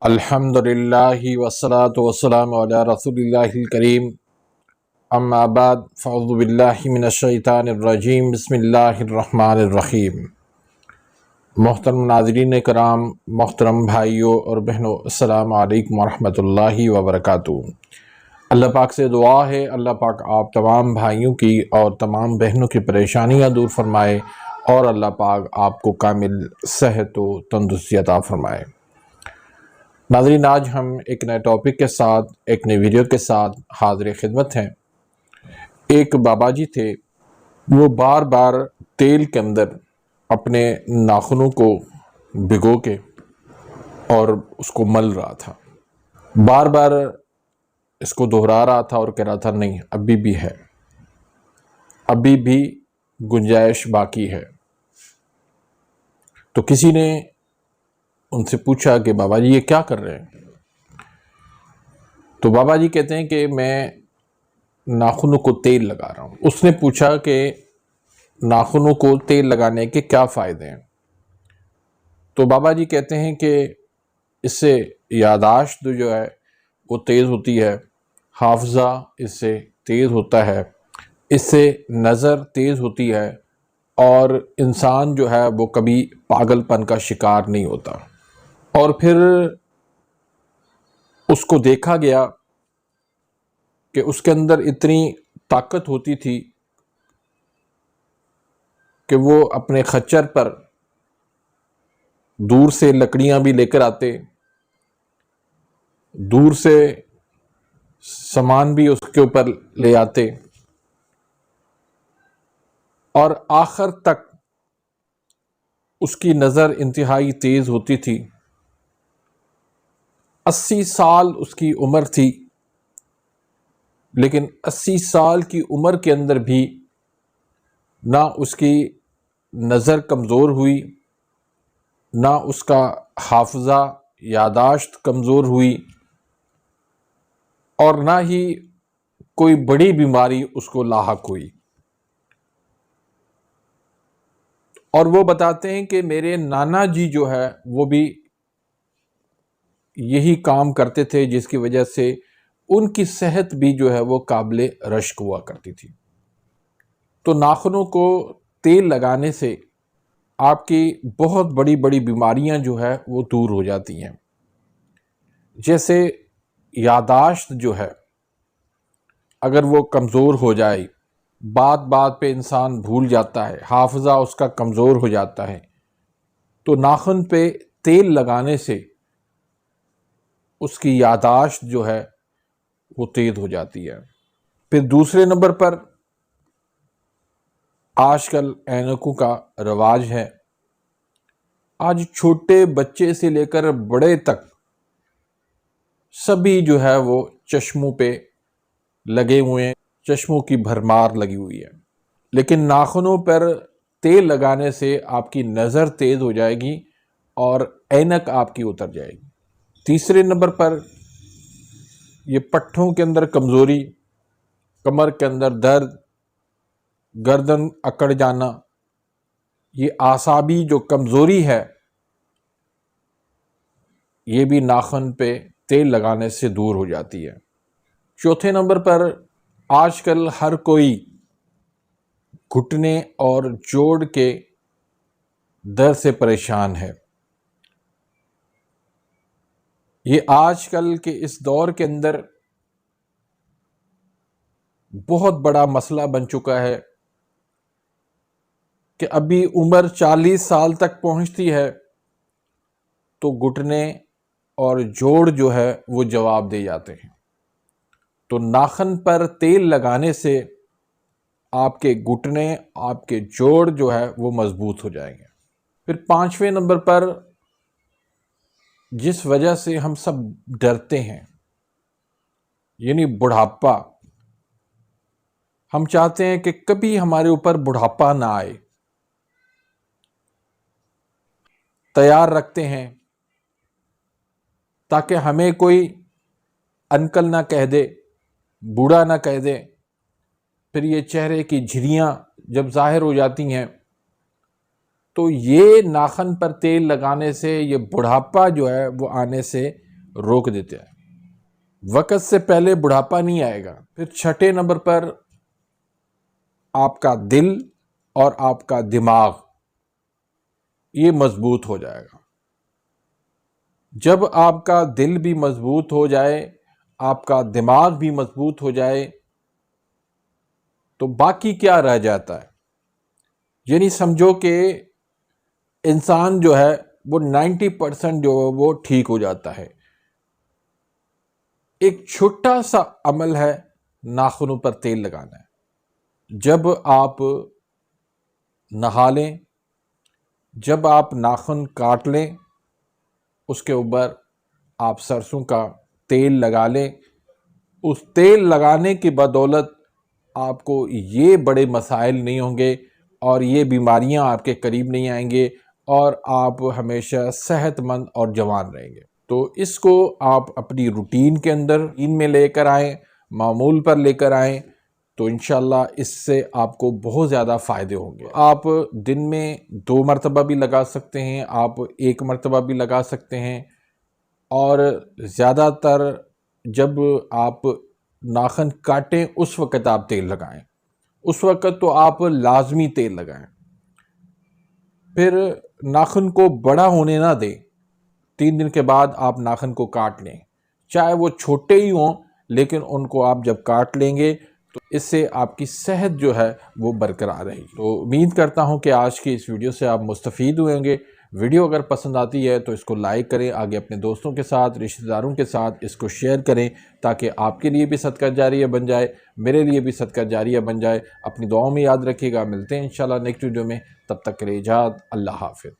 الحمدللہ والصلاة والسلام علی رسول اللہ الکریم اما بعد فاعوذ باللہ من الشیطان الرجیم بسم اللہ الرحمن الرحیم۔ محترم ناظرین کرام، محترم بھائیوں اور بہنوں، السلام علیکم ورحمۃ اللہ وبرکاتہ۔ اللہ پاک سے دعا ہے اللہ پاک آپ تمام بھائیوں کی اور تمام بہنوں کی پریشانیاں دور فرمائے اور اللہ پاک آپ کو کامل صحت و تندرستی عطا فرمائے۔ ناظرین، آج ہم ایک نئے ٹاپک کے ساتھ، ایک نئی ویڈیو کے ساتھ حاضر خدمت ہیں۔ ایک بابا جی تھے، وہ بار بار تیل کے اندر اپنے ناخنوں کو بھگو کے اور اس کو مل رہا تھا، بار بار اس کو دہرا رہا تھا اور کہہ رہا تھا نہیں ابھی بھی ہے، ابھی بھی گنجائش باقی ہے۔ تو کسی نے ان سے پوچھا کہ بابا جی یہ کیا کر رہے ہیں؟ تو بابا جی کہتے ہیں کہ میں ناخنوں کو تیل لگا رہا ہوں۔ اس نے پوچھا کہ ناخنوں کو تیل لگانے کے کیا فائدے ہیں؟ تو بابا جی کہتے ہیں کہ اس سے یادداشت جو ہے وہ تیز ہوتی ہے، حافظہ اس سے تیز ہوتا ہے، اس سے نظر تیز ہوتی ہے، اور انسان جو ہے وہ کبھی پاگل پن کا شکار نہیں ہوتا۔ اور پھر اس کو دیکھا گیا کہ اس کے اندر اتنی طاقت ہوتی تھی کہ وہ اپنے خچر پر دور سے لکڑیاں بھی لے کر آتے، دور سے سامان بھی اس کے اوپر لے آتے، اور آخر تک اس کی نظر انتہائی تیز ہوتی تھی۔ 80 سال اس کی عمر تھی، لیکن 80 سال کی عمر کے اندر بھی نہ اس کی نظر کمزور ہوئی، نہ اس کا حافظہ یادداشت کمزور ہوئی، اور نہ ہی کوئی بڑی بیماری اس کو لاحق ہوئی۔ اور وہ بتاتے ہیں کہ میرے نانا جی جو ہے وہ بھی یہی کام کرتے تھے، جس کی وجہ سے ان کی صحت بھی جو ہے وہ قابل رشک ہوا کرتی تھی۔ تو ناخنوں کو تیل لگانے سے آپ کی بہت بڑی بڑی بیماریاں جو ہے وہ دور ہو جاتی ہیں، جیسے یادداشت جو ہے اگر وہ کمزور ہو جائے، بات بات پہ انسان بھول جاتا ہے، حافظہ اس کا کمزور ہو جاتا ہے، تو ناخن پہ تیل لگانے سے اس کی یادداشت جو ہے وہ تیز ہو جاتی ہے۔ پھر دوسرے نمبر پر آج کل اینکوں کا رواج ہے۔ آج چھوٹے بچے سے لے کر بڑے تک سبھی جو ہے وہ چشموں پہ لگے ہوئے ہیں، چشموں کی بھرمار لگی ہوئی ہے، لیکن ناخنوں پر تیل لگانے سے آپ کی نظر تیز ہو جائے گی اور اینک آپ کی اتر جائے گی۔ تیسرے نمبر پر یہ پٹھوں کے اندر کمزوری، کمر کے اندر درد، گردن اکڑ جانا، یہ اعصابی جو کمزوری ہے یہ بھی ناخن پہ تیل لگانے سے دور ہو جاتی ہے۔ چوتھے نمبر پر آج کل ہر کوئی گھٹنے اور جوڑ کے درد سے پریشان ہے۔ یہ آج کل کے اس دور کے اندر بہت بڑا مسئلہ بن چکا ہے کہ ابھی عمر 40 سال تک پہنچتی ہے تو گھٹنے اور جوڑ جو ہے وہ جواب دے جاتے ہیں۔ تو ناخن پر تیل لگانے سے آپ کے گھٹنے، آپ کے جوڑ جو ہے وہ مضبوط ہو جائیں گے۔ پھر پانچویں نمبر پر جس وجہ سے ہم سب ڈرتے ہیں، یعنی بڑھاپا۔ ہم چاہتے ہیں کہ کبھی ہمارے اوپر بڑھاپا نہ آئے، تیار رکھتے ہیں تاکہ ہمیں کوئی انکل نہ کہہ دے، بوڑھا نہ کہہ دے۔ پھر یہ چہرے کی جھریاں جب ظاہر ہو جاتی ہیں تو یہ ناخن پر تیل لگانے سے یہ بڑھاپا جو ہے وہ آنے سے روک دیتے ہیں۔ وقت سے پہلے بڑھاپا نہیں آئے گا۔ پھر چھٹے نمبر پر آپ کا دل اور آپ کا دماغ یہ مضبوط ہو جائے گا۔ جب آپ کا دل بھی مضبوط ہو جائے، آپ کا دماغ بھی مضبوط ہو جائے، تو باقی کیا رہ جاتا ہے؟ یعنی سمجھو کہ انسان جو ہے وہ 90% جو ہے وہ ٹھیک ہو جاتا ہے۔ ایک چھوٹا سا عمل ہے ناخنوں پر تیل لگانا ہے۔ جب آپ نہا لیں، جب آپ ناخن کاٹ لیں، اس کے اوپر آپ سرسوں کا تیل لگا لیں، اس تیل لگانے کی بدولت آپ کو یہ بڑے مسائل نہیں ہوں گے اور یہ بیماریاں آپ کے قریب نہیں آئیں گے اور آپ ہمیشہ صحت مند اور جوان رہیں گے۔ تو اس کو آپ اپنی روٹین کے اندر میں لے کر آئیں، معمول پر لے کر آئیں، تو انشاءاللہ اس سے آپ کو بہت زیادہ فائدے ہوں گے۔ آپ دن میں 2 مرتبہ بھی لگا سکتے ہیں، آپ 1 مرتبہ بھی لگا سکتے ہیں، اور زیادہ تر جب آپ ناخن کاٹیں اس وقت آپ تیل لگائیں، اس وقت تو آپ لازمی تیل لگائیں۔ پھر ناخن کو بڑا ہونے نہ دیں، 3 دن کے بعد آپ ناخن کو کاٹ لیں، چاہے وہ چھوٹے ہی ہوں لیکن ان کو آپ جب کاٹ لیں گے تو اس سے آپ کی صحت جو ہے وہ برقرار رہے گی۔ تو امید کرتا ہوں کہ آج کی اس ویڈیو سے آپ مستفید ہوئیں گے۔ ویڈیو اگر پسند آتی ہے تو اس کو لائک کریں، آگے اپنے دوستوں کے ساتھ، رشتہ داروں کے ساتھ اس کو شیئر کریں تاکہ آپ کے لیے بھی صدقہ جاریہ بن جائے، میرے لیے بھی صدقہ جاریہ بن جائے۔ اپنی دعاؤں میں یاد رکھیے گا۔ ملتے ہیں انشاءاللہ نیکسٹ ویڈیو میں، تب تک کے لیے اجازت، اللہ حافظ۔